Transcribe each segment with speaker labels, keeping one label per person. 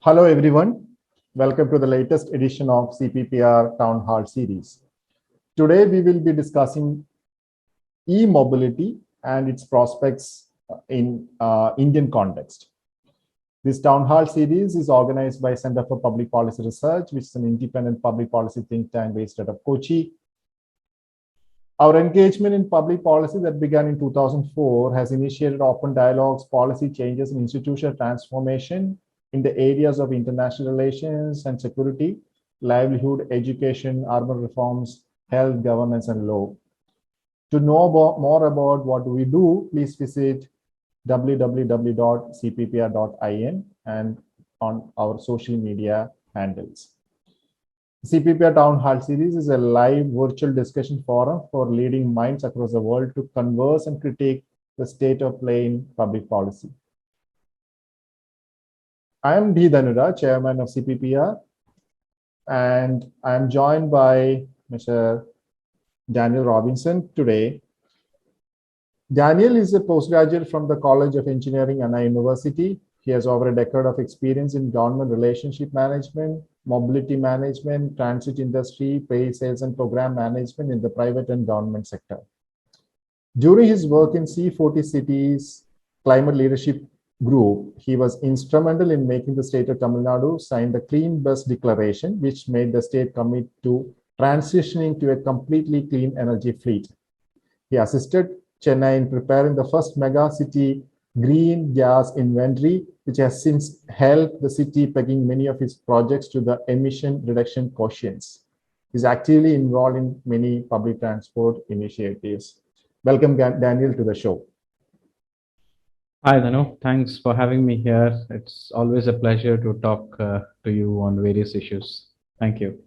Speaker 1: Hello, everyone. Welcome to the latest edition of CPPR Town Hall series. Today, we will be discussing e-mobility and its prospects in Indian context. This Town Hall series is organized by Center for Public Policy Research, which is an independent public policy think tank based out of Kochi. Our engagement in public policy that began in 2004 has initiated open dialogues, policy changes, and institutional transformation in the areas of international relations and security, livelihood, education, urban reforms, health, governance, and law. To know more about what we do, please visit www.cppr.in and on our social media handles. CPPR Town Hall Series is a live virtual discussion forum for leading minds across the world to converse and critique the state of play in public policy. I am D. Dhanura, Chairman of CPPR, and I am joined by Mr. Daniel Robinson today. Daniel is a postgraduate from the College of Engineering, Anna University. He has over a decade of experience in government relationship management, mobility management, transit industry, pay, sales, and program management in the private and government sector. During his work in C40 Cities Climate Leadership Group, he was instrumental in making the state of Tamil Nadu sign the Clean Bus Declaration, which made the state commit to transitioning to a completely clean energy fleet. He assisted Chennai in preparing the first mega city green gas inventory, which has since helped the city pegging many of its projects to the emission reduction quotients. He's actively involved in many public transport initiatives. Welcome, Daniel, to the show.
Speaker 2: Hi, Dhanu. Thanks for having me here. It's always a pleasure to talk to you on various issues. Thank you.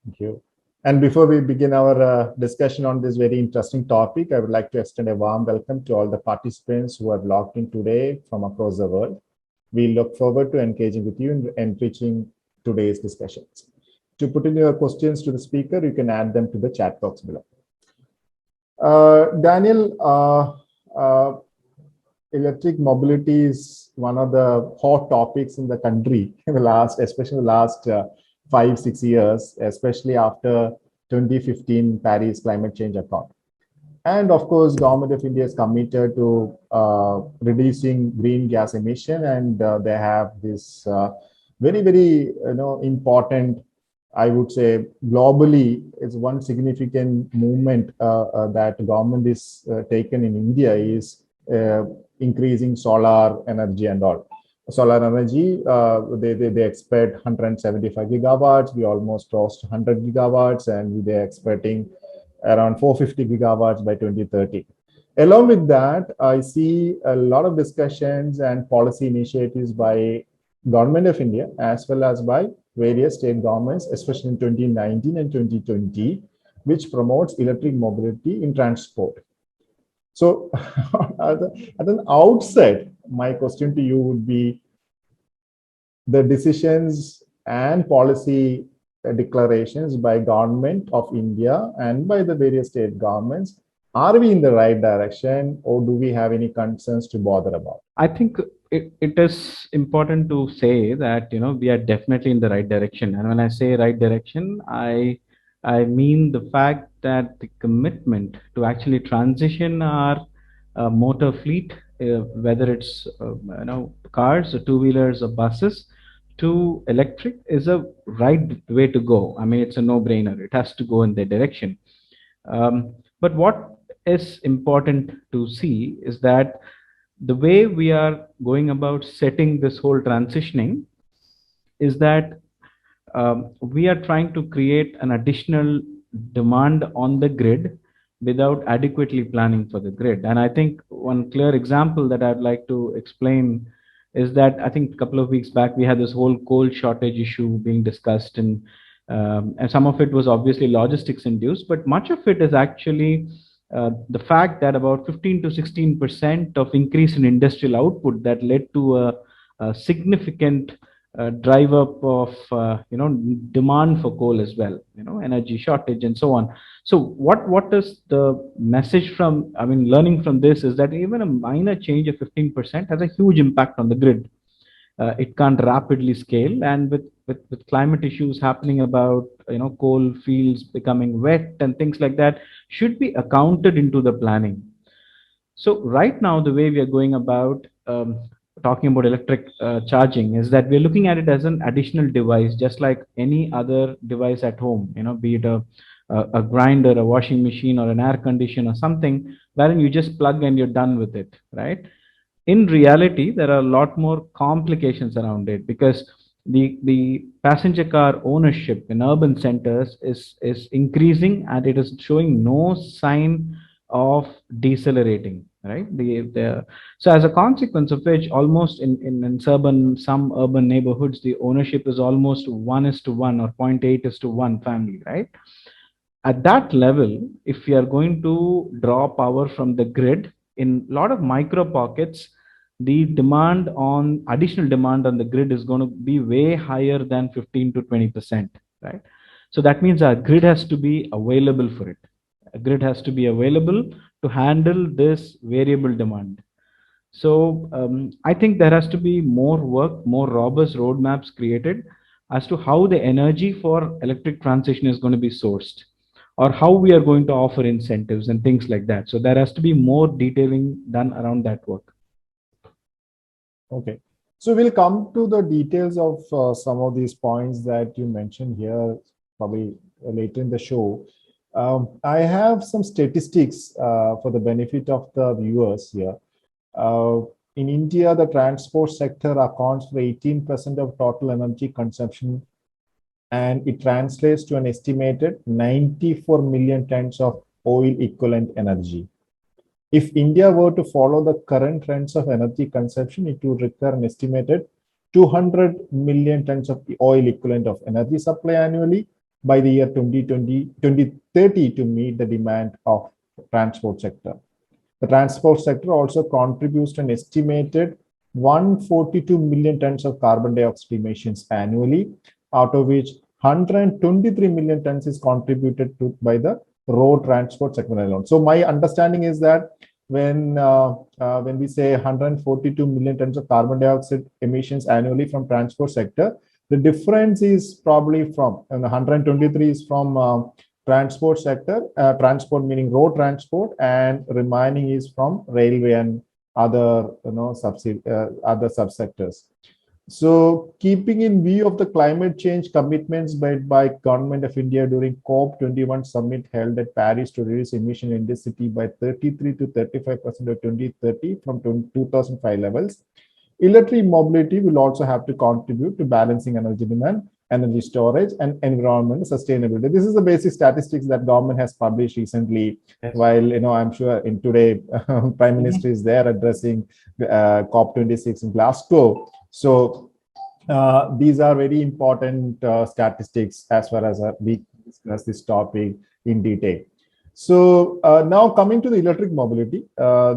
Speaker 1: Thank you. And before we begin our discussion on this very interesting topic, I would like to extend a warm welcome to all the participants who have logged in today from across the world. We look forward to engaging with you and enriching today's discussions. To put in your questions to the speaker, you can add them to the chat box below. Daniel, electric mobility is one of the hot topics in the country in the last, especially the last 5-6 years, especially after 2015 Paris Climate Change Accord. And of course, Government of India is committed to reducing green gas emission, and they have this very important, I would say, globally, it's one significant movement that government is taken in India is increasing solar energy and all. Solar energy, they expect 175 gigawatts. We almost crossed 100 gigawatts, and they're expecting around 450 gigawatts by 2030. Along with that, I see a lot of discussions and policy initiatives by Government of India as well as by various state governments, especially in 2019 and 2020, which promotes electric mobility in transport. So at an outset, my question to you would be the decisions and policy declarations by Government of India and by the various state governments. Are we in the right direction, or do we have any concerns to bother about?
Speaker 2: I think it is important to say that we are definitely in the right direction. And when I say right direction, I mean the fact that the commitment to actually transition our motor fleet, whether it's cars or two-wheelers or buses, to electric is a right way to go. I mean, it's a no-brainer. It has to go in that direction. But what is important to see is that the way we are going about setting this whole transitioning is that we are trying to create an additional demand on the grid without adequately planning for the grid. And I think one clear example that I'd like to explain is that I think a couple of weeks back we had this whole coal shortage issue being discussed, and some of it was obviously logistics induced, but much of it is actually the fact that about 15 to 16% of increase in industrial output that led to a significant drive up of demand for coal as well, energy shortage and so on. So what is the message from, I mean, learning from this is that even a minor change of 15% has a huge impact on the grid. it can't rapidly scale. And with climate issues happening about, coal fields becoming wet and things like that, should be accounted into the planning. So right now, the way we are going about talking about electric charging is that we're looking at it as an additional device, just like any other device at home, be it a grinder, a washing machine, or an air conditioner, or something, wherein you just plug and you're done with it, right? In reality, there are a lot more complications around it, because the passenger car ownership in urban centers is increasing, and it is showing no sign of decelerating, right? So as a consequence of which, almost in some urban neighborhoods, the ownership is almost 1:1 or 0.8:1 family, right? At that level, if we are going to draw power from the grid in a lot of micro pockets, the demand on additional demand on the grid is going to be way higher than 15 to 20%, right? So that means our grid has to be available for it. A grid has to be available to handle this variable demand. So I think there has to be more work, more robust roadmaps created as to how the energy for electric transition is going to be sourced, or how we are going to offer incentives and things like that. So there has to be more detailing done around that work.
Speaker 1: Okay. So we'll come to the details of some of these points that you mentioned here, probably later in the show. I have some statistics for the benefit of the viewers here. In India, the transport sector accounts for 18% of total energy consumption, and it translates to an estimated 94 million tons of oil equivalent energy. If India were to follow the current trends of energy consumption, it would require an estimated 200 million tons of oil equivalent of energy supply annually by the year 2030 to meet the demand of transport sector. The transport sector also contributes to an estimated 142 million tons of carbon dioxide emissions annually, out of which 123 million tons is contributed to by the road transport segment alone. So my understanding is that when we say 142 million tons of carbon dioxide emissions annually from transport sector, the difference is probably from, and 123 is from transport sector, transport meaning road transport, and remaining is from railway and other other subsectors. So keeping in view of the climate change commitments made by Government of India during COP21 summit held at Paris to reduce emission intensity by 33 to 35% by 2030 from 2005 levels, electric mobility will also have to contribute to balancing energy demand, energy storage, and environmental sustainability. This is the basic statistics that government has published recently. Yes. While I'm sure in today, Prime Minister is there addressing COP26 in Glasgow. So these are very important statistics as far as we discuss this topic in detail. So now coming to the electric mobility,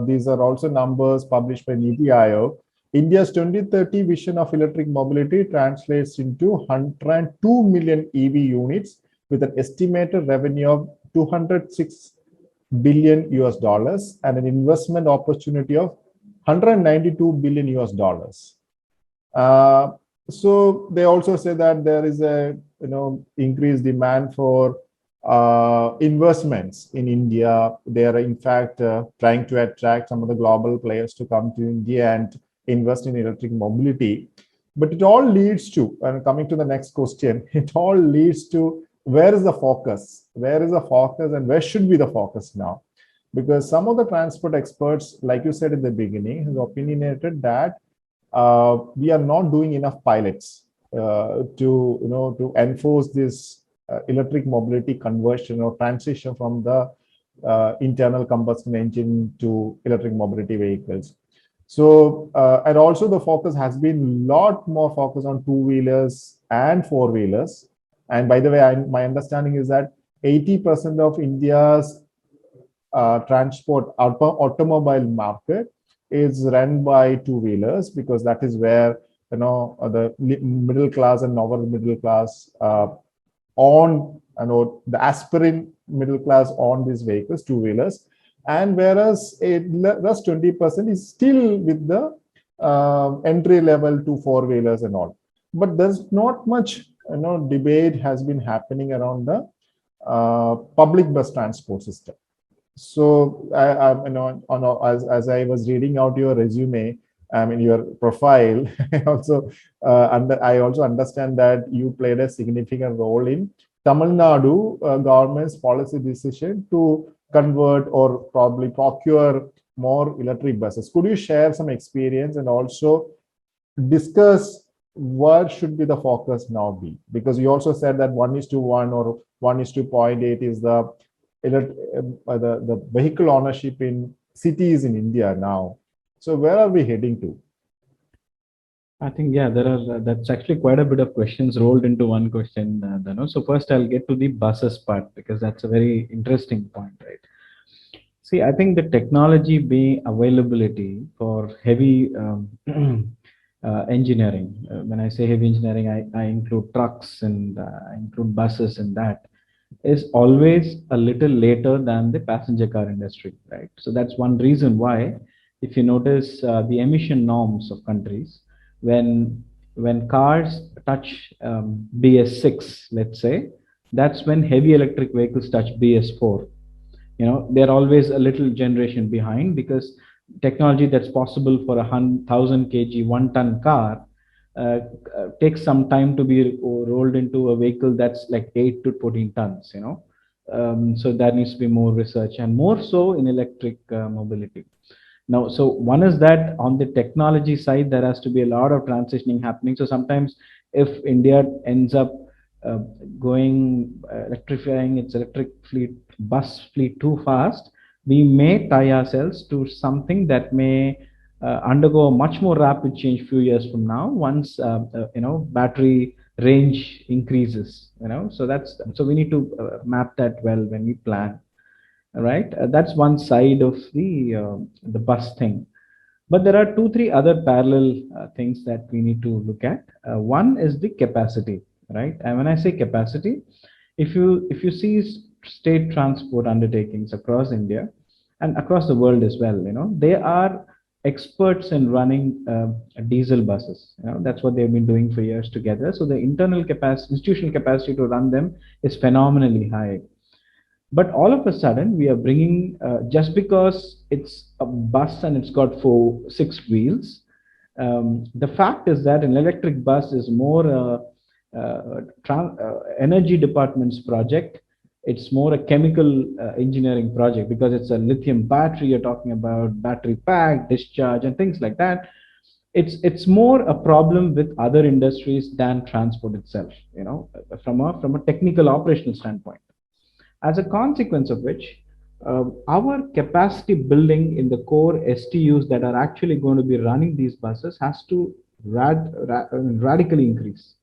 Speaker 1: these are also numbers published by NITI Aayog. India's 2030 vision of electric mobility translates into 102 million EV units with an estimated revenue of 206 billion US dollars and an investment opportunity of 192 billion US dollars. So they also say that there is a increased demand for investments in India. They are in fact trying to attract some of the global players to come to India and invest in electric mobility. But it all leads to, and coming to the next question, it all leads to where is the focus? Where is the focus and where should be the focus now? Because some of the transport experts, like you said in the beginning, have opinionated that we are not doing enough pilots to enforce this electric mobility conversion or transition from the internal combustion engine to electric mobility vehicles. So, and also the focus has been a lot more focus on two-wheelers and four-wheelers. And by the way, my understanding is that 80% of India's transport automobile market is run by two-wheelers, because that is where the middle class and lower middle class the aspiring middle class on these vehicles, two-wheelers. And whereas the rest 20% is still with the entry level to four-wheelers and all. But there's not much, debate has been happening around the public bus transport system. So as I was reading out your resume, I mean your profile, I also understand that you played a significant role in Tamil Nadu government's policy decision to convert or probably procure more electric buses. Could you share some experience and also discuss what should be the focus now be? Because you also said that 1:1 or 1:0.8 is the vehicle ownership in cities in India now. So where are we heading to?
Speaker 2: I think, yeah, that's actually quite a bit of questions rolled into one question, Dano. So first I'll get to the buses part because that's a very interesting point, right? See, I think the technology being availability for heavy engineering. When I say heavy engineering, I include trucks and I include buses and that is always a little later than the passenger car industry, right? So that's one reason why, if you notice the emission norms of countries, when cars touch BS6, let's say, that's when heavy electric vehicles touch BS4. They're always a little generation behind because technology that's possible for 1,000 kg 1 ton car uh, takes some time to be rolled into a vehicle that's like 8 to 14 tons. So there needs to be more research and more so in electric mobility. Now, so one is that on the technology side, there has to be a lot of transitioning happening. So sometimes if India ends up uh, going electrifying its electric fleet, bus fleet too fast, we may tie ourselves to something that may undergo a much more rapid change few years from now once battery range increases. So we need to map that well when we plan, right? That's one side of the bus thing. But there are two, three other parallel things that we need to look at. One is the capacity, right? And when I say capacity, if you see state transport undertakings across India and across the world as well, they are experts in running diesel buses. That's what they've been doing for years together. So the internal capacity, institutional capacity to run them is phenomenally high. But all of a sudden we are bringing just because it's a bus and it's got 6 wheels. The fact is that an electric bus is more energy department's project. It's more a chemical engineering project because it's a lithium battery. You're talking about battery pack discharge and things like that. It's more a problem with other industries than transport itself, from a technical operational standpoint. As a consequence of which, our capacity building in the core STUs that are actually going to be running these buses has to radically increase.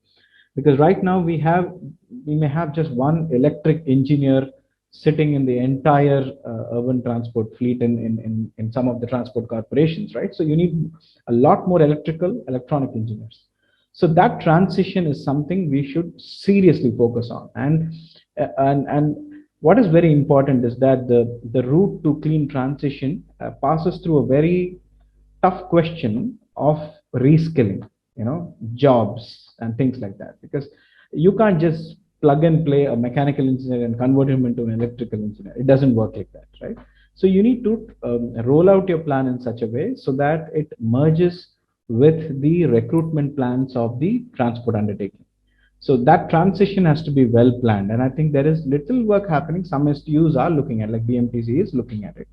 Speaker 2: Because right now we may have just one electric engineer sitting in the entire urban transport fleet in some of the transport corporations, right? So you need a lot more electronic engineers. So that transition is something we should seriously focus on. And what is very important is that the route to clean transition passes through a very tough question of reskilling, jobs and things like that. Because you can't just plug and play a mechanical engineer and convert him into an electrical engineer. It doesn't work like that, right? So you need to roll out your plan in such a way so that it merges with the recruitment plans of the transport undertaking. So that transition has to be well planned. And I think there is little work happening. Some STUs are looking at, like BMTC is looking at it.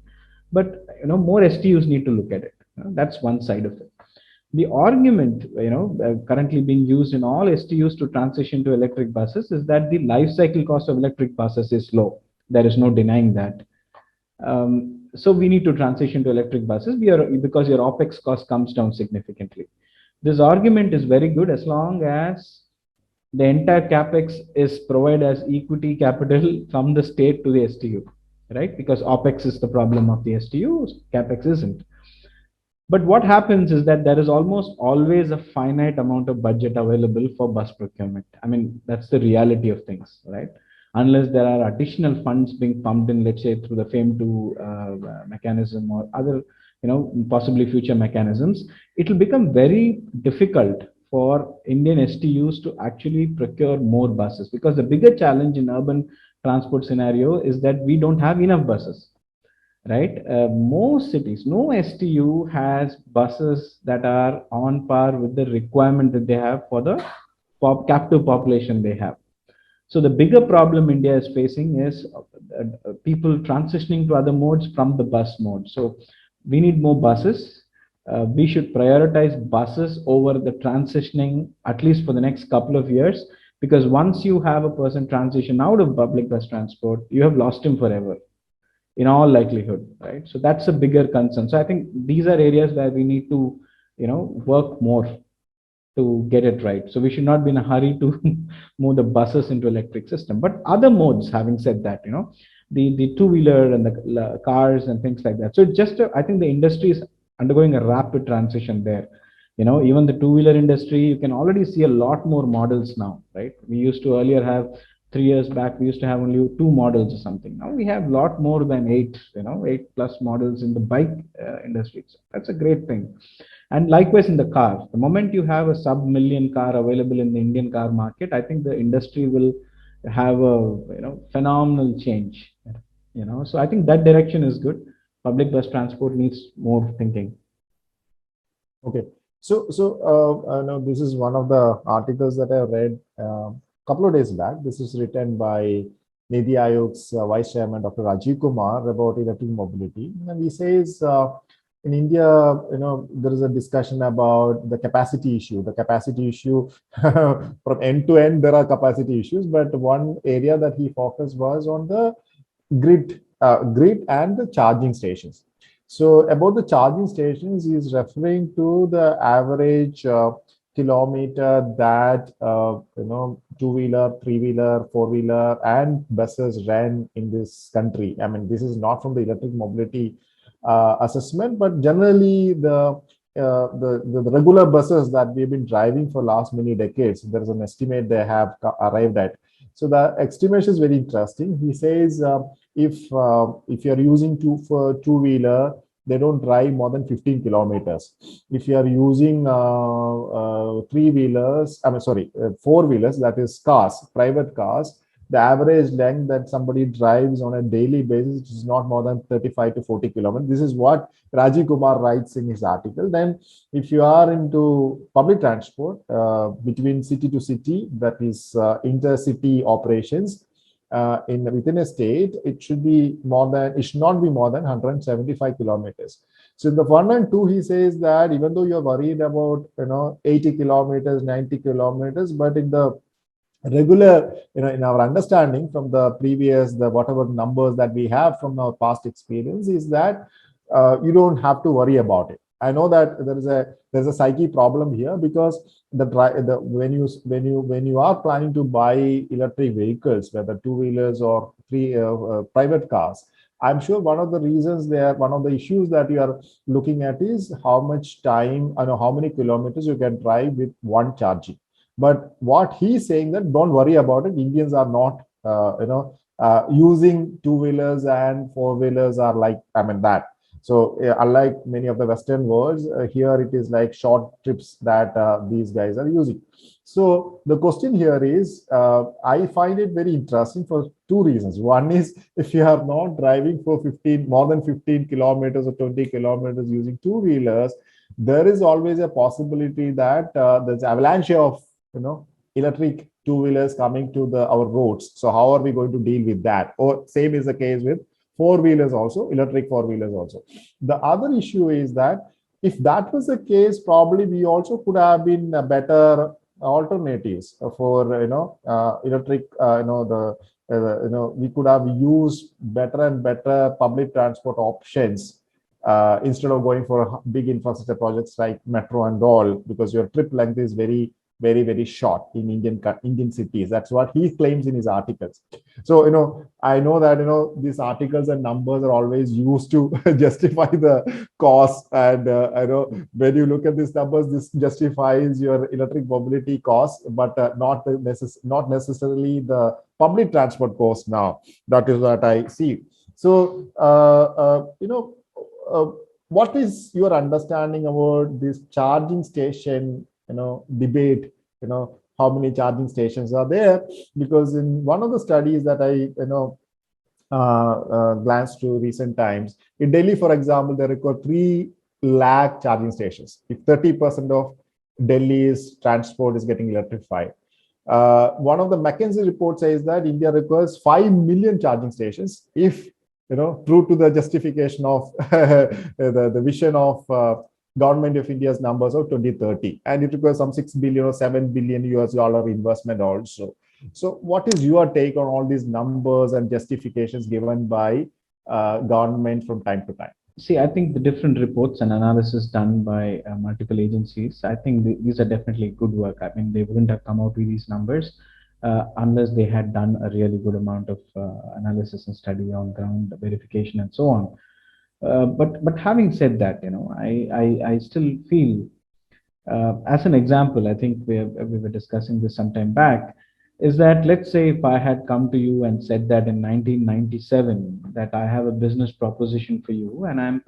Speaker 2: But more STUs need to look at it. That's one side of it. The argument currently being used in all STUs to transition to electric buses is that the life cycle cost of electric buses is low. There is no denying that. So we need to transition to electric buses because your OPEX cost comes down significantly. This argument is very good as long as the entire capex is provided as equity capital from the state to the STU, right? Because OPEX is the problem of the STU, capex isn't. But what happens is that there is almost always a finite amount of budget available for bus procurement. I mean, that's the reality of things, right? Unless there are additional funds being pumped in, let's say through the FAME2 mechanism or other possibly future mechanisms, it will become very difficult for Indian STUs to actually procure more buses, because the bigger challenge in urban transport scenario is that we don't have enough buses, right? Most cities, no STU has buses that are on par with the requirement that they have for the captive population they have. So the bigger problem India is facing is people transitioning to other modes from the bus mode. So we need more buses. We should prioritize buses over the transitioning, at least for the next couple of years, because once you have a person transition out of public bus transport, you have lost him forever in all likelihood, right? So that's a bigger concern. So I think these are areas where we need to, work more to get it right. So we should not be in a hurry to move the buses into electric system. But other modes, having said that, the two-wheeler and the cars and things like that. So just I think the industry is undergoing a rapid transition there. Even the two-wheeler industry, you can already see a lot more models now, right? We used to earlier have 3 years back, we used to have only 2 models or something. Now we have a lot more than 8, 8+ models in the bike industry. So that's a great thing. And likewise in the car, the moment you have a sub-million car available in the Indian car market, I think the industry will have a phenomenal change. So I think that direction is good. Public bus transport needs more thinking.
Speaker 1: Okay. I know this is one of the articles that I read a couple of days back. This is written by Niti Aayog's Vice Chairman, Dr. Rajiv Kumar, about electric mobility. And he says, in India, there is a discussion about the capacity issue. The capacity issue from end to end, there are capacity issues. But one area that he focused was on the grid and the charging stations. So about the charging stations, he is referring to the average kilometer that two-wheeler, three-wheeler, four-wheeler, and buses run in this country. I mean, this is not from the electric mobility assessment, but generally the regular buses that we've been driving for last many decades, there is an estimate they have arrived at. So the estimation is very interesting. He says if you're using two-wheeler, they don't drive more than 15 kilometers. If you are using four-wheelers, that is cars, private cars, the average length that somebody drives on a daily basis is not more than 35 to 40 kilometers. This is what Rajiv Kumar writes in his article. Then if you are into public transport between city to city, that is intercity operations, within a state, it should not be more than 175 kilometers. So in the 1 and 2, he says that even though you're worried about 80 kilometers, 90 kilometers, but in the regular, in our understanding from the previous, whatever numbers that we have from our past experience, is that you don't have to worry about it. I know that there's a psyche problem here, because when you are planning to buy electric vehicles, whether two-wheelers or private cars, I'm sure one of the issues that you are looking at is how much time, how many kilometers you can drive with one charging. But what he's saying, that don't worry about it. Indians are not, using two-wheelers and four-wheelers are like, that. So unlike many of the Western worlds, here it is like short trips that these guys are using. So the question here is, I find it very interesting for two reasons. One is, if you are not driving for more than 15 kilometers or 20 kilometers using two-wheelers, there is always a possibility that there's avalanche of electric two-wheelers coming to our roads. So how are we going to deal with that? Or same is the case with four-wheelers also, electric four-wheelers also. The other issue is that if that was the case, probably we also could have been better alternatives for electric. We could have used better and better public transport options instead of going for big infrastructure projects like metro and all, because your trip length is very, very short in Indian cities. That's what he claims in his articles. So, I know that, these articles and numbers are always used to justify the cost. And I know when you look at these numbers, this justifies your electric mobility cost, but not necessarily the public transport cost now. That is what I see. So, what is your understanding about this charging station, debate, how many charging stations are there? Because in one of the studies that I, glanced to recent times, in Delhi, for example, there are 3 lakh charging stations. If 30% of Delhi's transport is getting electrified, one of the McKinsey reports says that India requires 5 million charging stations if, true to the justification of the vision of government of India's numbers of 2030, and it requires some 6 billion or 7 billion US dollar investment also. So, what is your take on all these numbers and justifications given by government from time to time?
Speaker 2: See, I think the different reports and analysis done by multiple agencies, I think these are definitely good work. I mean, they wouldn't have come out with these numbers unless they had done a really good amount of analysis and study on ground verification and so on. But having said that, I still feel, as an example, I think we were discussing this some time back, is that let's say if I had come to you and said that in 1997 that I have a business proposition for you, and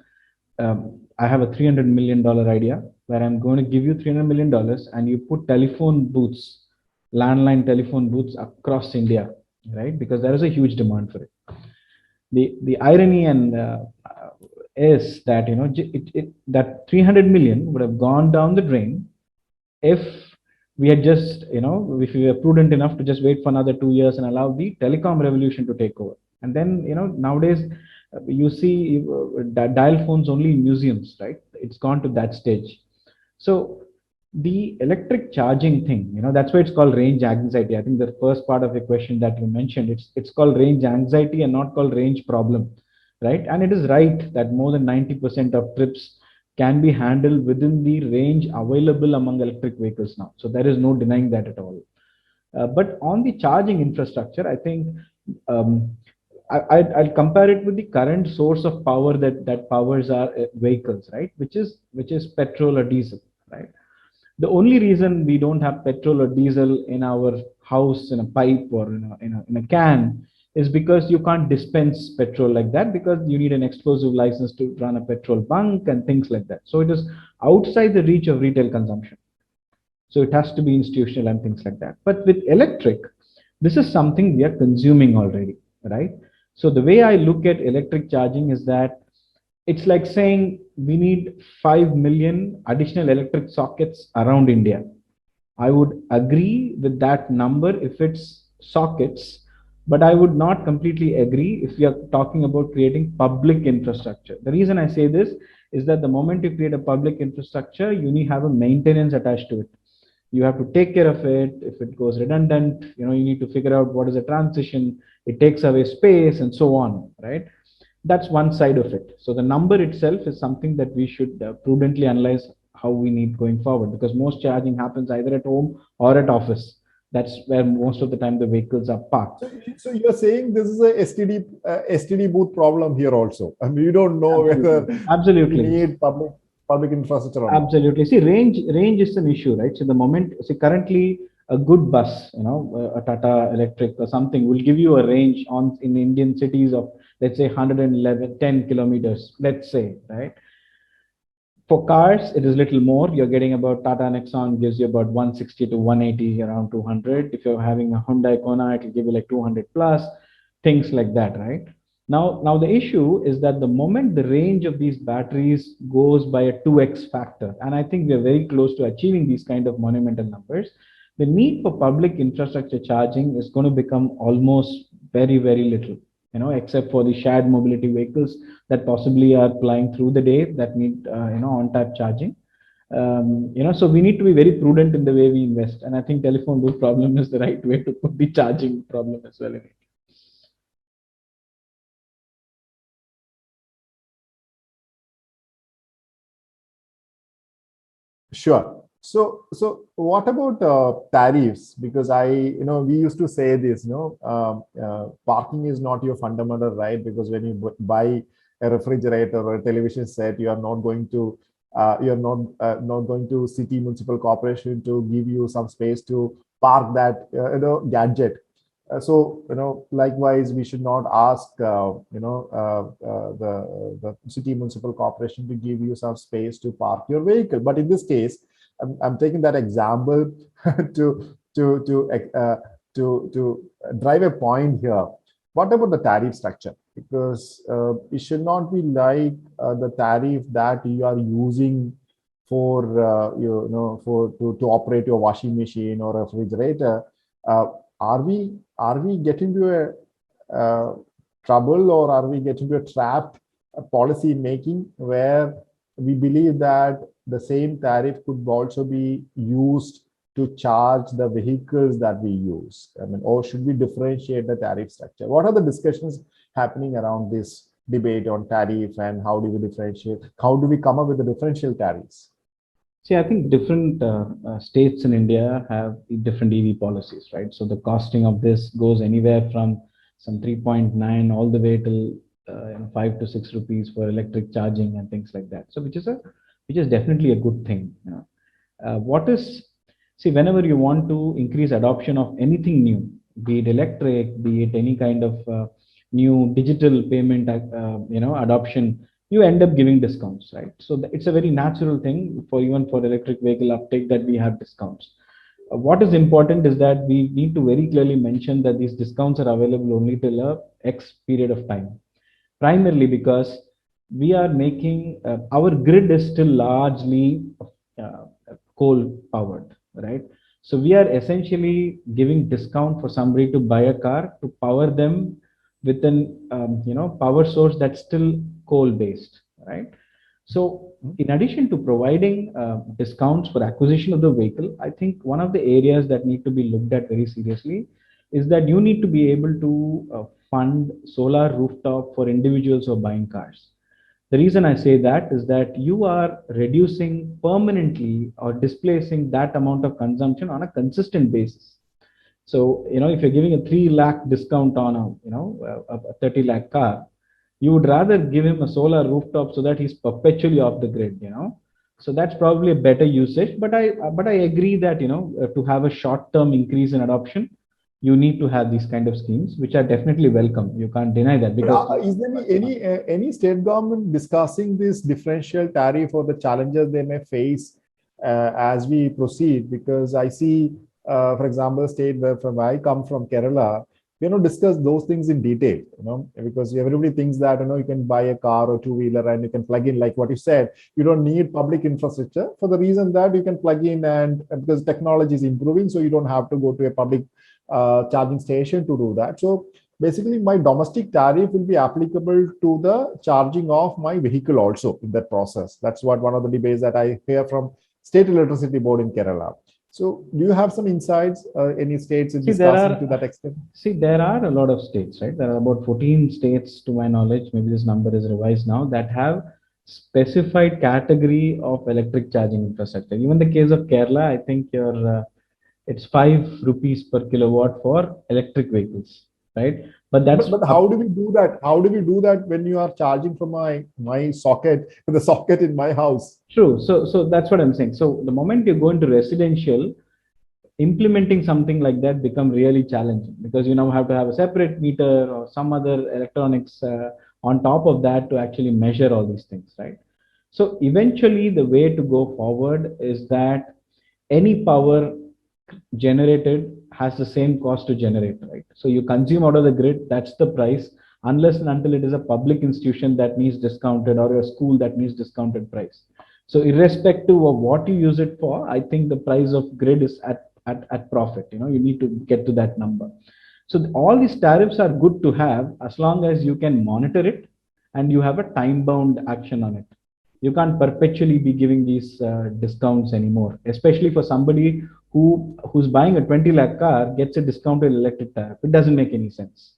Speaker 2: I have a $300 million idea where I'm going to give you $300 million, and you put telephone booths, landline telephone booths across India, right? Because there is a huge demand for it. The irony and is that that 300 million would have gone down the drain if we had just, if we were prudent enough to just wait for another 2 years and allow the telecom revolution to take over. And then, nowadays you see dial phones only in museums, right? It's gone to that stage. So the electric charging thing, that's why it's called range anxiety. I think the first part of the question that you mentioned, it's called range anxiety and not called range problem, right? And it is right that more than 90% of trips can be handled within the range available among electric vehicles now. So there is no denying that at all. But on the charging infrastructure, I think I'll compare it with the current source of power that powers our vehicles, right? Which is petrol or diesel, right? The only reason we don't have petrol or diesel in our house in a pipe or in a can is because you can't dispense petrol like that, because you need an exclusive license to run a petrol bunk and things like that. So it is outside the reach of retail consumption. So it has to be institutional and things like that. But with electric, this is something we are consuming already, right? So the way I look at electric charging is that it's like saying we need 5 million additional electric sockets around India. I would agree with that number if it's sockets, but I would not completely agree if we are talking about creating public infrastructure. The reason I say this is that the moment you create a public infrastructure, you need to have a maintenance attached to it. You have to take care of it. If it goes redundant, you need to figure out what is the transition. It takes away space and so on, right? That's one side of it. So the number itself is something that we should prudently analyze how we need going forward, because most charging happens either at home or at office. That's where most of the time the vehicles are parked.
Speaker 1: So you're saying this is a STD booth problem here also. I mean, you don't know
Speaker 2: Absolutely.
Speaker 1: whether we need public infrastructure or
Speaker 2: absolutely not. See, range is an issue, right? So the moment, see, currently a good bus, a Tata Electric or something will give you a range in Indian cities of, let's say, 111 10 kilometers, let's say, right? For cars, it is little more. You're getting about, Tata Nexon gives you about 160 to 180, around 200. If you're having a Hyundai Kona, it will give you like 200 plus, things like that, right? Now the issue is that the moment the range of these batteries goes by a 2x factor, and I think we're very close to achieving these kind of monumental numbers, the need for public infrastructure charging is going to become almost very, very little, except for the shared mobility vehicles that possibly are flying through the day that need, on-tap charging. So we need to be very prudent in the way we invest. And I think telephone booth problem is the right way to put the charging problem as well in it.
Speaker 1: Sure. So what about tariffs? Because we used to say this, parking is not your fundamental right, because when you buy a refrigerator or a television set, you are not going to, not going to city municipal corporation to give you some space to park that, gadget. So, likewise, we should not ask, the city municipal corporation to give you some space to park your vehicle. But in this case, I'm taking that example to drive a point here. What about the tariff structure? Because it should not be like the tariff that you are using for to operate your washing machine or a refrigerator. Uh, are we getting to a trouble, or are we getting to a trapped policy making where we believe that the same tariff could also be used to charge the vehicles that we use? I mean, or should we differentiate the tariff structure? What are the discussions happening around this debate on tariff, and how do we differentiate? How do we come up with the differential tariffs?
Speaker 2: See, I think different states in India have different EV policies, right? So the costing of this goes anywhere from some 3.9 all the way till 5 to 6 rupees for electric charging and things like that. So which is definitely a good thing. What is See, whenever you want to increase adoption of anything new, be it electric, be it any kind of new digital payment, adoption, you end up giving discounts, right? So it's a very natural thing for even for electric vehicle uptake that we have discounts. What is important is that we need to very clearly mention that these discounts are available only till a X period of time, primarily because we are making our grid is still largely uh, coal powered, right? So we are essentially giving discount for somebody to buy a car to power them with an power source that's still coal based, right? So in addition to providing discounts for acquisition of the vehicle, I think one of the areas that need to be looked at very seriously is that you need to be able to fund solar rooftop for individuals who are buying cars. The reason I say that is that you are reducing permanently or displacing that amount of consumption on a consistent basis. So, if you're giving a 3 lakh discount on a 30 lakh car, you would rather give him a solar rooftop so that he's perpetually off the grid. So that's probably a better usage. But I agree that, to have a short term increase in adoption, you need to have these kind of schemes, which are definitely welcome. You can't deny that
Speaker 1: But
Speaker 2: because
Speaker 1: is there any state government discussing this differential tariff or the challenges they may face as we proceed? Because I see, for example, state where from I come from, Kerala, we discuss those things in detail. Because everybody thinks that you can buy a car or two-wheeler and you can plug in, like what you said. You don't need public infrastructure for the reason that you can plug in, and because technology is improving, so you don't have to go to a public charging station to do that. So basically, my domestic tariff will be applicable to the charging of my vehicle also in that process. That's what one of the debates that I hear from State Electricity Board in Kerala. So do you have some insights? Any states
Speaker 2: see there
Speaker 1: discussing to
Speaker 2: are
Speaker 1: that extent?
Speaker 2: See, there are a lot of states, right? There are about 14 states, to my knowledge. Maybe this number is revised now, that have specified category of electric charging infrastructure. Even the case of Kerala, I think it's 5 rupees per kilowatt for electric vehicles, right? But that's
Speaker 1: But how
Speaker 2: up.
Speaker 1: do we do that? How do we do that when you are charging from my socket, the socket in my house?
Speaker 2: True. So that's what I'm saying. So the moment you go into residential, implementing something like that become really challenging because you now have to have a separate meter or some other electronics on top of that to actually measure all these things, right? So eventually the way to go forward is that any power generated has the same cost to generate, right? So you consume out of the grid, that's the price, unless and until it is a public institution that means discounted, or a school that means discounted price. So irrespective of what you use it for, I think the price of grid is at profit. You need to get to that number. So all these tariffs are good to have as long as you can monitor it and you have a time bound action on it. You can't perpetually be giving these discounts anymore, especially for somebody who's buying a 20 lakh car gets a discounted electric tariff. It doesn't make any sense,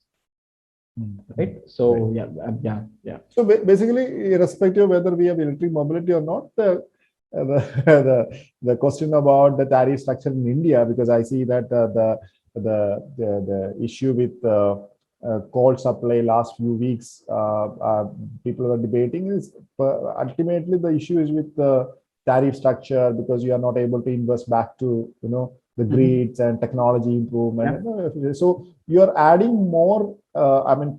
Speaker 2: right? So
Speaker 1: Right.
Speaker 2: yeah.
Speaker 1: So basically, irrespective of whether we have electric mobility or not, the, the question about the tariff structure in India, because I see that the issue with coal supply last few weeks, people were debating is ultimately the issue is with the tariff structure, because you are not able to invest back to the grids and technology improvement.
Speaker 2: Yeah.
Speaker 1: So you're adding more,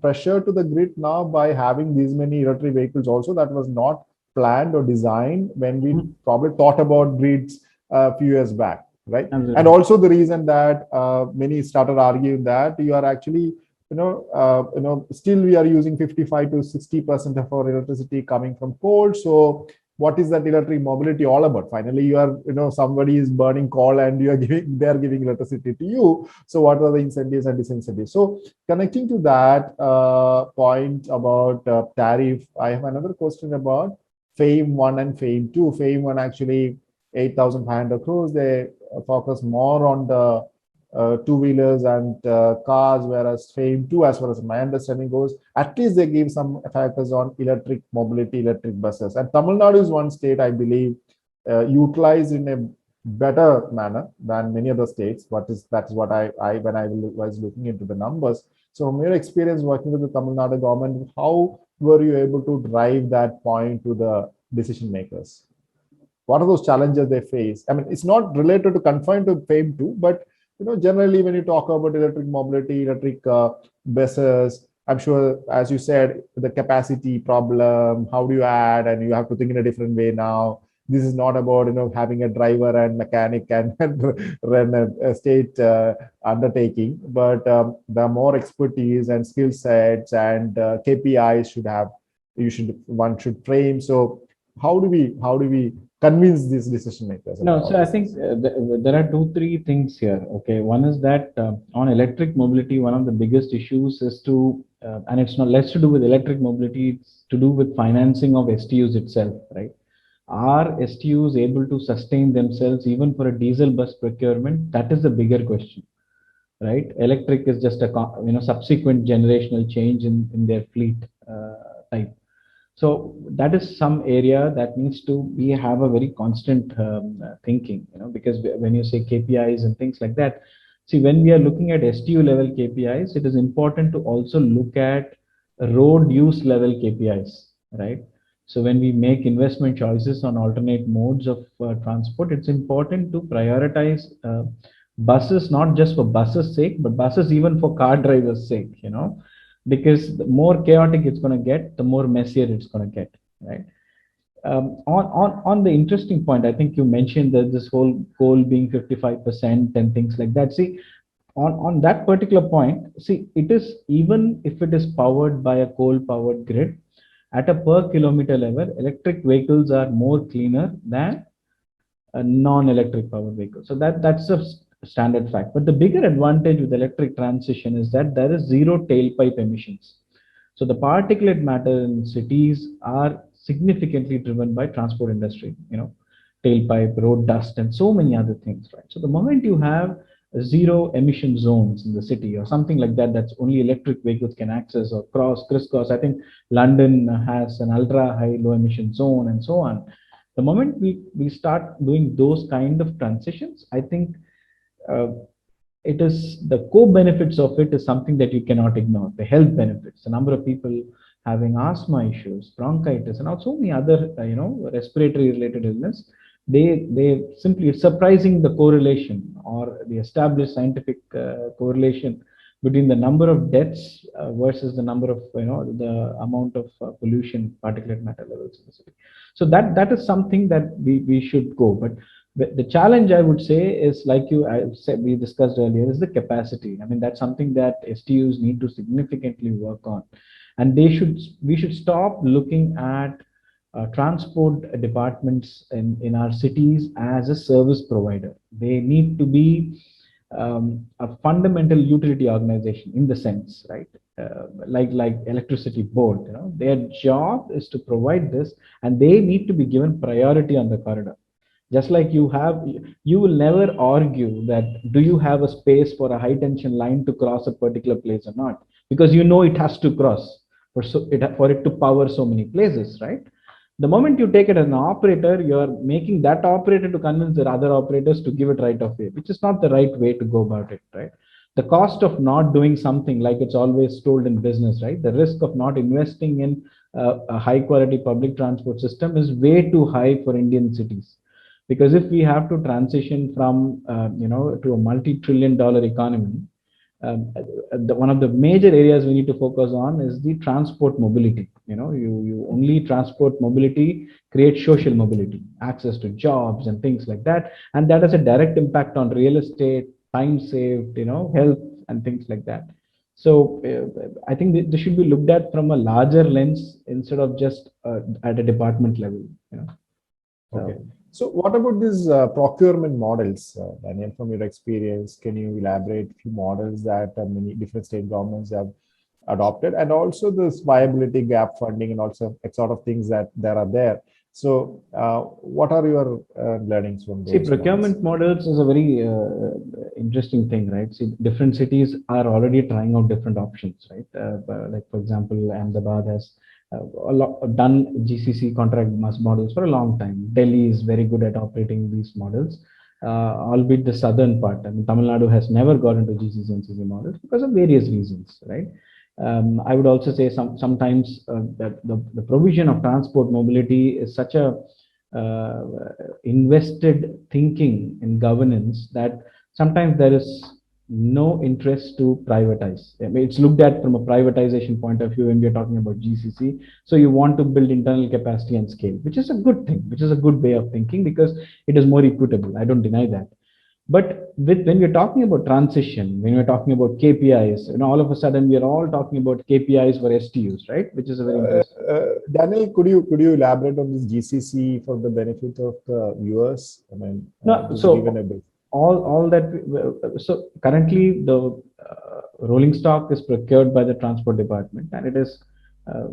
Speaker 1: pressure to the grid now by having these many electric vehicles also. That was not planned or designed when we probably thought about grids a few years back, right?
Speaker 2: Absolutely.
Speaker 1: And also the reason that many started arguing that you are actually, still we are using 55 to 60% of our electricity coming from coal. So what is that electric mobility all about? Finally, you are, somebody is burning coal and you are giving, they are giving electricity to you. So what are the incentives and disincentives? So connecting to that point about tariff, I have another question about FAME 1 and FAME 2. FAME 1 actually 8,500 crores. They focus more on the two-wheelers and cars, whereas FAME 2, as far as my understanding goes, at least they give some factors on electric mobility, electric buses. And Tamil Nadu is one state, I believe, utilized in a better manner than many other states. That's what I when I was looking into the numbers. So from your experience working with the Tamil Nadu government, how were you able to drive that point to the decision makers? What are those challenges they face? I mean, it's not related to confined to FAME 2, but generally when you talk about electric mobility, electric buses, I'm sure, as you said, the capacity problem, how do you add, and you have to think in a different way now. This is not about having a driver and mechanic and run a state undertaking, but the more expertise and skill sets and KPIs one should frame. So how do we convince these decision makers?
Speaker 2: No, so I think there are two, three things here. Okay, one is that on electric mobility, one of the biggest issues is and it's not less to do with electric mobility, it's to do with financing of STUs itself, right? Are STUs able to sustain themselves even for a diesel bus procurement? That is the bigger question, right? Electric is just a subsequent generational change in their fleet type. So that is some area that needs to be have a very constant thinking, because when you say KPIs and things like that, see, when we are looking at STU level KPIs, it is important to also look at road use level KPIs, right? So when we make investment choices on alternate modes of transport, it's important to prioritize buses, not just for buses' sake, but buses even for car drivers' sake, because the more chaotic it's going to get, the more messier it's going to get, right? On the interesting point, I think you mentioned that this whole coal being 55% and things like that. See, on that particular point, see, it is, even if it is powered by a coal powered grid, at a per kilometer level, electric vehicles are more cleaner than a non-electric powered vehicle. So that's a standard fact. But the bigger advantage with electric transition is that there is zero tailpipe emissions. So the particulate matter in cities are significantly driven by transport industry, tailpipe, road dust, and so many other things, right? So the moment you have zero emission zones in the city or something like that, that's only electric vehicles can access or crisscross. I think London has an ultra high low emission zone and so on. The moment we start doing those kind of transitions, I think it is the co-benefits of it is something that you cannot ignore. The health benefits, the number of people having asthma issues, bronchitis, and also many other respiratory related illness. They simply, it's surprising the correlation or the established scientific correlation between the number of deaths versus the number of the amount of pollution, particulate matter levels in the city. So that is something that we should go. But the challenge, I would say, is like we discussed earlier, is the capacity. I mean, that's something that STUs need to significantly work on, and we should stop looking at transport departments in our cities as a service provider. They need to be a fundamental utility organization in the sense, right? Like electricity board, their job is to provide this, and they need to be given priority on the corridor. Just like you will never argue that do you have a space for a high tension line to cross a particular place or not, because it has to cross for it to power so many places, right? The moment you take it as an operator, you're making that operator to convince the other operators to give it right of way, which is not the right way to go about it, right? The cost of not doing something, like it's always told in business, right? The risk of not investing in a high quality public transport system is way too high for Indian cities. Because if we have to transition from, to a multi-trillion-dollar economy, one of the major areas we need to focus on is the transport mobility. You only transport mobility create social mobility, access to jobs and things like that, and that has a direct impact on real estate, time saved, health and things like that. So I think this should be looked at from a larger lens instead of just at a department level.
Speaker 1: Okay. So what about these procurement models, Daniel, from your experience? Can you elaborate a few models that many different state governments have adopted, and also this viability gap funding and also sort of things that there are there? So what are your learnings from
Speaker 2: See,
Speaker 1: those models?
Speaker 2: procurement models is a very interesting thing, right? See, different cities are already trying out different options, right? Like, for example, Ahmedabad has done GCC contract mass models for a long time. Delhi is very good at operating these models, albeit the southern part. I mean, Tamil Nadu has never got into GCC and CC models because of various reasons, right? I would also say sometimes that the provision of transport mobility is such a uh, invested thinking in governance that sometimes there is no interest to privatize. I mean, it's looked at from a privatization point of view when we're talking about GCC. So you want to build internal capacity and scale, which is a good thing, which is a good way of thinking because it is more equitable. I don't deny that. But when we're talking about transition, when we're talking about KPIs, all of a sudden we're all talking about KPIs for STUs, right? Which is a very interesting.
Speaker 1: Daniel, could you elaborate on this GCC for the benefit of the viewers? I mean,
Speaker 2: No,
Speaker 1: just given a
Speaker 2: so
Speaker 1: bit.
Speaker 2: all that. So currently, the rolling stock is procured by the transport department, and it is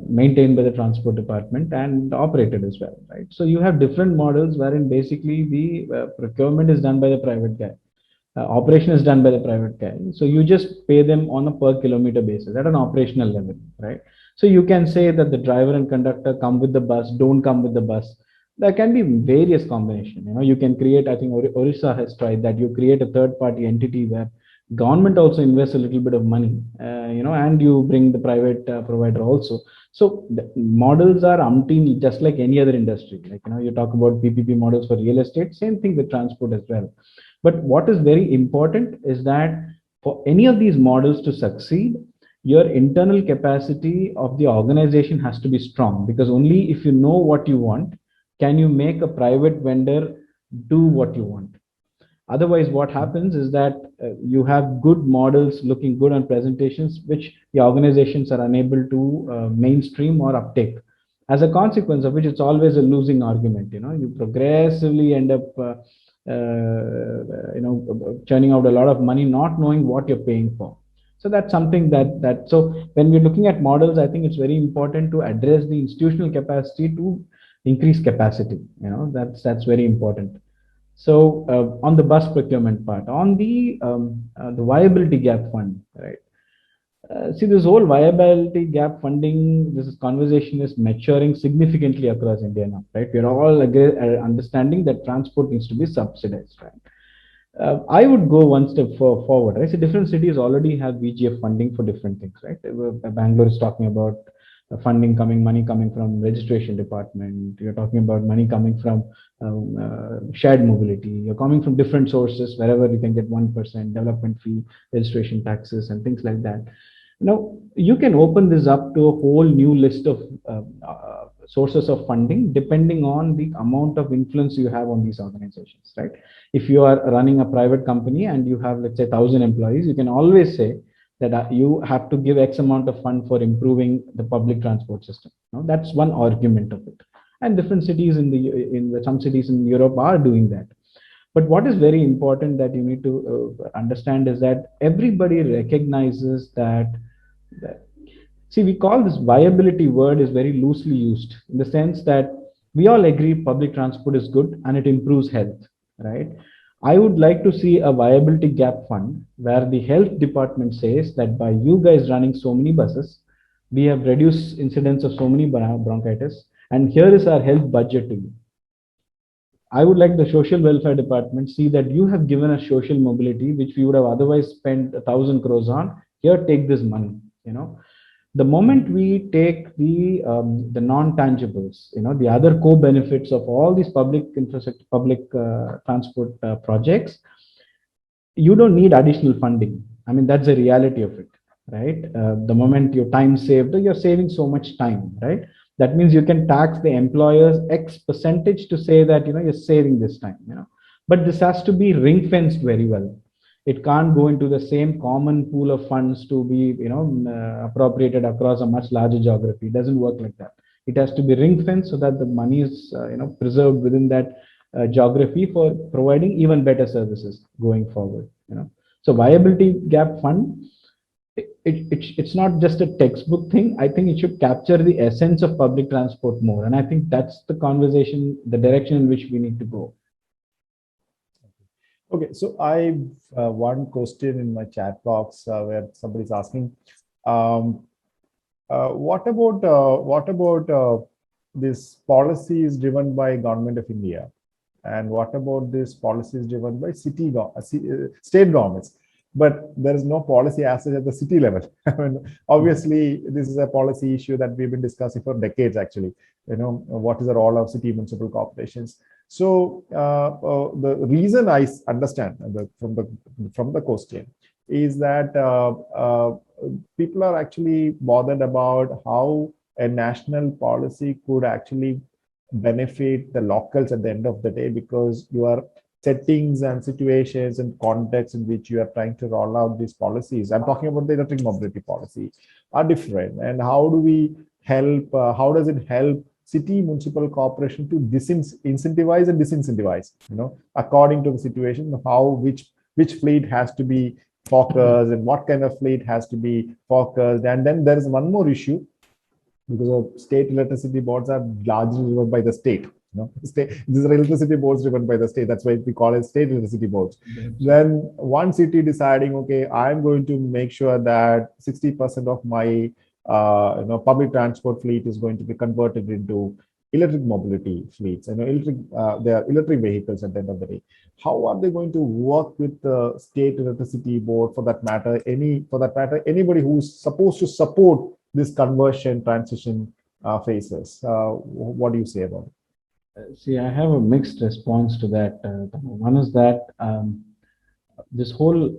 Speaker 2: maintained by the transport department and operated as well, right? So you have different models wherein basically the procurement is done by the private guy, operation is done by the private guy. So you just pay them on a per kilometer basis at an operational level, right? So you can say that the driver and conductor come with the bus, don't come with the bus. There can be various combination. You can create. I think Orissa has tried that. You create a third-party entity where government also invests a little bit of money, and you bring the private provider also. So the models are umpteen, just like any other industry. Like you talk about PPP models for real estate, same thing with transport as well. But what is very important is that for any of these models to succeed, your internal capacity of the organization has to be strong, because only if you know what you want can you make a private vendor do what you want. Otherwise, what happens is that you have good models looking good on presentations, which the organizations are unable to mainstream or uptake. As a consequence of which, it's always a losing argument. You progressively end up, churning out a lot of money, not knowing what you're paying for. So that's something that. So when we're looking at models, I think it's very important to address the institutional capacity to increase capacity. That's very important. So on the bus procurement part, on the viability gap fund, right? See, this whole viability gap funding, this conversation is maturing significantly across India now, right? We're all understanding that transport needs to be subsidized, right? I would go one step forward. Right? So different cities already have VGF funding for different things, right? Bangalore is talking about money coming from registration department. You're talking about money coming from shared mobility. You're coming from different sources wherever you can get 1% development fee, registration taxes, and things like that. You can open this up to a whole new list of sources of funding depending on the amount of influence you have on these organizations, right? If you are running a private company and you have, let's say, 1,000 employees, you can always say that you have to give X amount of fund for improving the public transport system. That's one argument of it. And different cities some cities in Europe are doing that. But what is very important that you need to understand is that everybody recognizes that, see, we call this viability word is very loosely used in the sense that we all agree public transport is good and it improves health, right? I would like to see a viability gap fund where the health department says that by you guys running so many buses, we have reduced incidence of so many bronchitis, and here is our health budget to you. I would like the social welfare department see that you have given us social mobility, which we would have otherwise spent 1,000 crores on. Here, take this money. The moment we take the non-tangibles, the other co-benefits of all these public infrastructure, public transport projects, you don't need additional funding. I mean, that's the reality of it, right? The moment your time saved, you're saving so much time, right? That means you can tax the employers X percentage to say that, you're saving this time. But this has to be ring fenced very well. It can't go into the same common pool of funds to be, appropriated across a much larger geography. It doesn't work like that. It has to be ring fenced so that the money is, preserved within that geography for providing even better services going forward. So viability gap fund, it's not just a textbook thing. I think it should capture the essence of public transport more, and I think that's the conversation, the direction in which we need to go.
Speaker 1: Okay, so I one question in my chat box where somebody's asking, um, what about this policies driven by Government of India, and what about this policies driven by state governments? But there is no policy as such at the city level. I mean, obviously, this is a policy issue that we've been discussing for decades. Actually, what is the role of city municipal corporations? So the reason I understand from the question is that people are actually bothered about how a national policy could actually benefit the locals at the end of the day, because your settings and situations and contexts in which you are trying to roll out these policies, I'm talking about the electric mobility policy, are different. And how do we help, how does it help city municipal corporation to incentivize and disincentivize, according to the situation, how which fleet has to be focused and what kind of fleet has to be focused. And then there is one more issue, because of state electricity boards are largely driven by the state. These are electricity boards driven by the state. That's why we call it state electricity boards. Then one city deciding, okay, I'm going to make sure that 60% of my public transport fleet is going to be converted into electric mobility fleets, they are electric vehicles at the end of the day. How are they going to work with the state electricity board, for that matter, anybody who's supposed to support this conversion transition phases? What do you say about it?
Speaker 2: See, I have a mixed response to that. One is that this whole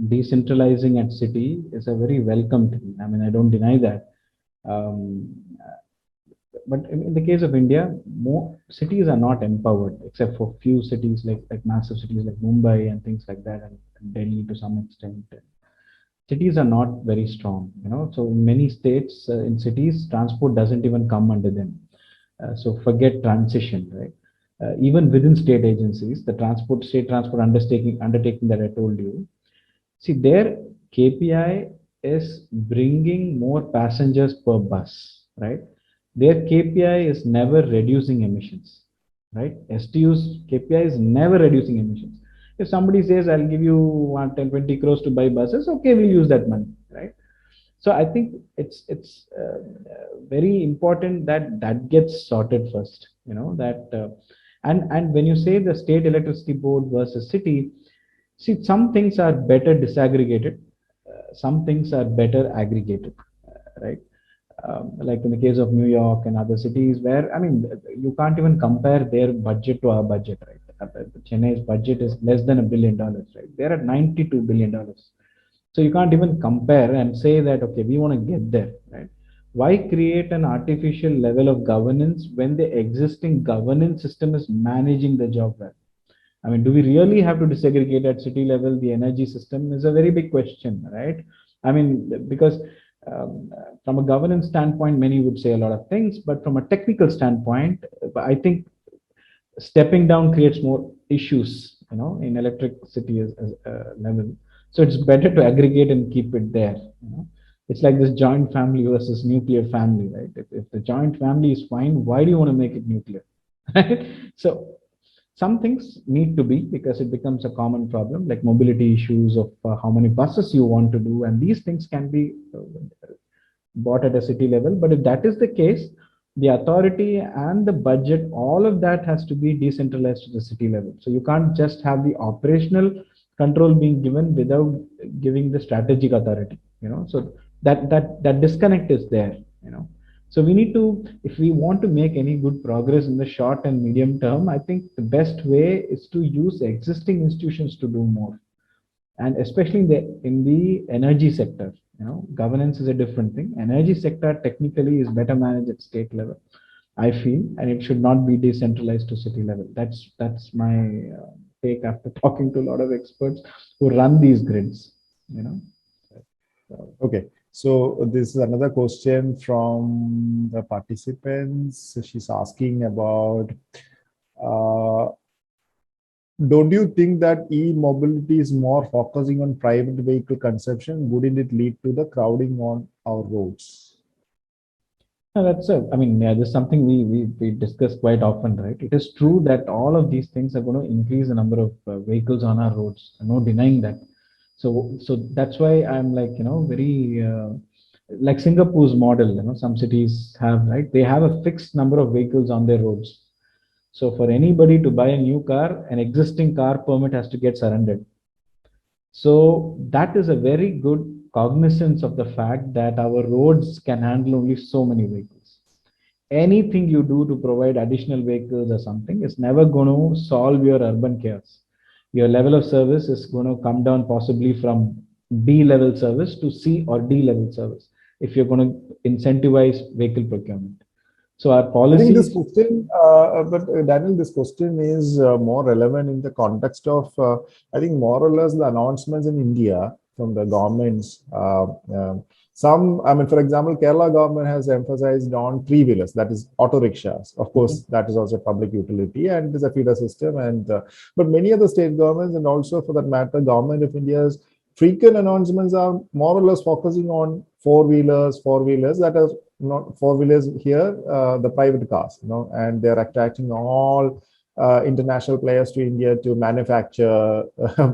Speaker 2: decentralizing at city is a very welcome thing. I mean, I don't deny that. But in the case of India, more cities are not empowered, except for few cities like massive cities like Mumbai and things like that, and Delhi to some extent. Cities are not very strong. So in many states, in cities, transport doesn't even come under them. So forget transition, right? Even within state agencies, the state transport undertaking that I told you, see, their KPI is bringing more passengers per bus, right? Their KPI is never reducing emissions, right? STU's KPI is never reducing emissions. If somebody says, I'll give you 110, 20 crores to buy buses, okay, we'll use that money, right? So I think it's very important that gets sorted first, and when you say the state electricity board versus city, see, some things are better disaggregated, some things are better aggregated, right? Like in the case of New York and other cities, where, I mean, you can't even compare their budget to our budget, right? Chennai's budget is less than $1 billion, right? They're at $92 billion. So you can't even compare and say that, okay, we want to get there, right? Why create an artificial level of governance when the existing governance system is managing the job well? I mean, do we really have to disaggregate at city level the energy system is a very big question, right? I mean, because from a governance standpoint, many would say a lot of things, but from a technical standpoint, I think stepping down creates more issues, in electricity as level. So it's better to aggregate and keep it there. It's like this joint family versus nuclear family, right? If the joint family is fine, why do you want to make it nuclear? Right? So some things need to be, because it becomes a common problem, like mobility issues of how many buses you want to do, and these things can be bought at a city level. But if that is the case, the authority and the budget, all of that has to be decentralized to the city level. So you can't just have the operational control being given without giving the strategic authority. So that disconnect is there, you know. So we need to, if we want to make any good progress in the short and medium term, I think the best way is to use existing institutions to do more, and especially in the energy sector. You know, governance is a different thing. Energy sector technically is better managed at state level, I feel, and it should not be decentralized to city level. That's my take after talking to a lot of experts who run these grids, you know.
Speaker 1: Okay, so this is another question from the participants. She's asking about, uh, don't you think that e-mobility is more focusing on private vehicle consumption? Wouldn't it lead to the crowding on our roads?
Speaker 2: No, that's it. I mean, yeah, this is something we discuss quite often, right? It is true that all of these things are going to increase the number of vehicles on our roads. No denying that. So that's why I'm like, you know, very like Singapore's model. You know, some cities have, right. They have a fixed number of vehicles on their roads. So for anybody to buy a new car, an existing car permit has to get surrendered. So that is a very good cognizance of the fact that our roads can handle only so many vehicles. Anything you do to provide additional vehicles or something is never going to solve your urban chaos. Your level of service is going to come down possibly from B level service to C or D level service if you're going to incentivize vehicle procurement. So our
Speaker 1: I think this
Speaker 2: policies.
Speaker 1: question, Daniel, this question is more relevant in the context of, I think, more or less the announcements in India from the governments. Some, I mean, for example, Kerala government has emphasized on three-wheelers, that is auto rickshaws. Of course, that is also a public utility and it is a feeder system. And but many other state governments and also, for that matter, government of India's frequent announcements are more or less focusing on four-wheelers that are not four-wheelers here, the private cars, you know, and they're attracting all international players to India to manufacture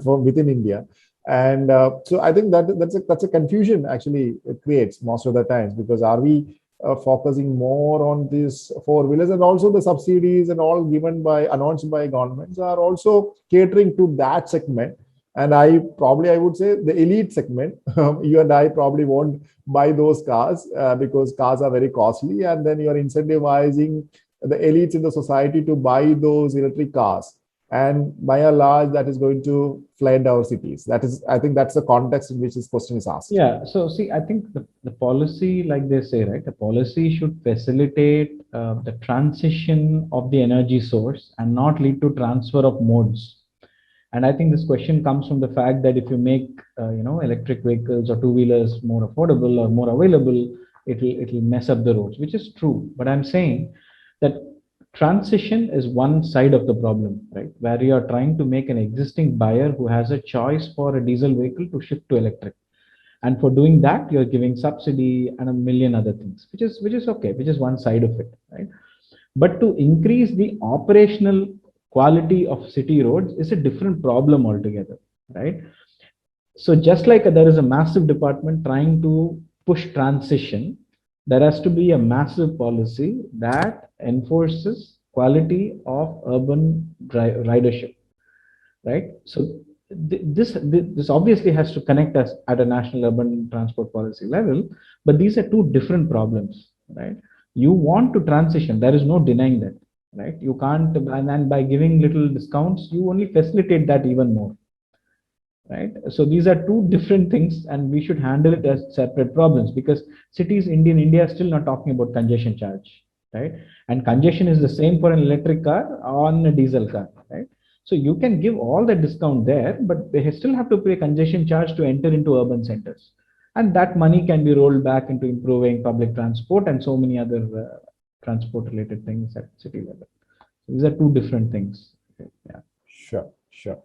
Speaker 1: from within India. And so I think that's a confusion actually it creates most of the times, because are we focusing more on these four-wheelers, and also the subsidies and all given by announced by governments are also catering to that segment. And I would say the elite segment. You and I probably won't buy those cars because cars are very costly, and then you're incentivizing the elites in the society to buy those electric cars, and by and large that is going to flood our cities. That is, I think that's the context in which this question is asked.
Speaker 2: Yeah, so see, I think the policy, like they say, right, the policy should facilitate the transition of the energy source and not lead to transfer of modes. And I think this question comes from the fact that if you make you know, electric vehicles or two-wheelers more affordable or more available, it'll mess up the roads, which is true. But I'm saying that transition is one side of the problem, right? Where you are trying to make an existing buyer who has a choice for a diesel vehicle to shift to electric, and for doing that you're giving subsidy and a million other things, which is okay, which is one side of it, right? But to increase the operational quality of city roads is a different problem altogether, right? So just like there is a massive department trying to push transition, there has to be a massive policy that enforces quality of urban ridership, right? So this obviously has to connect us at a national urban transport policy level, but these are two different problems, right? You want to transition, there is no denying that, right? You can't, and by giving little discounts, you only facilitate that even more, right? So these are two different things, and we should handle it as separate problems, because cities in India are still not talking about congestion charge, right? And congestion is the same for an electric car on a diesel car, right? So you can give all the discount there, but they still have to pay congestion charge to enter into urban centers, and that money can be rolled back into improving public transport and so many other transport related things at city level. These are two different things. Okay, yeah.
Speaker 1: Sure, sure.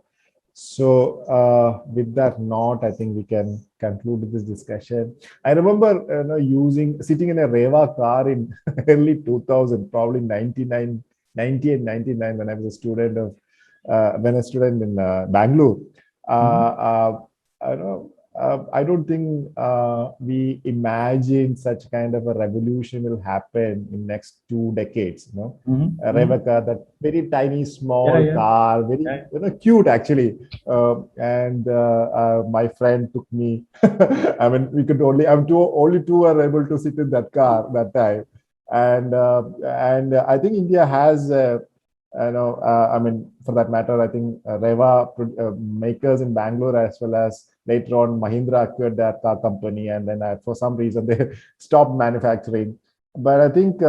Speaker 1: So, with that note, I think we can conclude this discussion. I remember, sitting in a Reva car in early 2000, probably 99, 98, 99, when I was a student in Bangalore.
Speaker 2: Mhm.
Speaker 1: I know I don't think we imagine such kind of a revolution will happen in next 2 decades. Revoca, that very tiny,
Speaker 2: Yeah,
Speaker 1: small
Speaker 2: yeah,
Speaker 1: car, very
Speaker 2: yeah.
Speaker 1: cute actually. And my friend took me. I mean, we could only only two were able to sit in that car that time, and I think India has. I mean, for that matter, I think Reva makers in Bangalore as well as later on Mahindra acquired that car company, and then for some reason they stopped manufacturing. But I think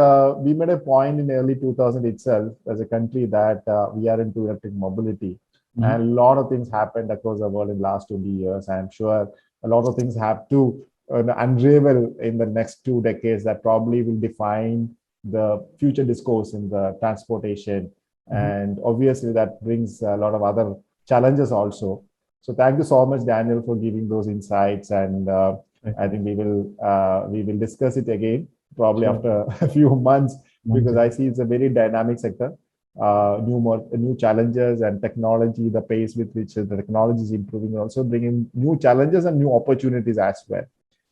Speaker 1: we made a point in early 2000 itself as a country that we are into electric mobility, and a lot of things happened across the world in the last 20 years. I'm sure a lot of things have to unravel in the next 2 decades that probably will define the future discourse in the transportation, and obviously that brings a lot of other challenges also. So thank you so much, Daniel, for giving those insights, and I think we will discuss it again probably
Speaker 2: Sure.
Speaker 1: after a few months, because
Speaker 2: Months.
Speaker 1: I see it's a very dynamic sector. New challenges and technology, the pace with which the technology is improving, also bringing new challenges and new opportunities as well.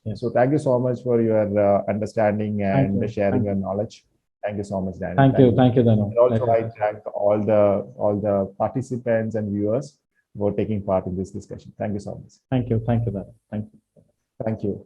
Speaker 2: Yes.
Speaker 1: So thank you so much for your understanding
Speaker 2: Thank
Speaker 1: and
Speaker 2: you.
Speaker 1: sharing
Speaker 2: Thank
Speaker 1: your
Speaker 2: you.
Speaker 1: knowledge. Thank you so much, Daniel.
Speaker 2: Thank
Speaker 1: Thank
Speaker 2: you.
Speaker 1: you.
Speaker 2: Thank you,
Speaker 1: And
Speaker 2: Dano.
Speaker 1: also,
Speaker 2: Pleasure.
Speaker 1: I thank all the participants and viewers for taking part in this discussion. Thank you so much.
Speaker 2: Thank you. Thank you, Dano. Thank you.
Speaker 1: Thank you.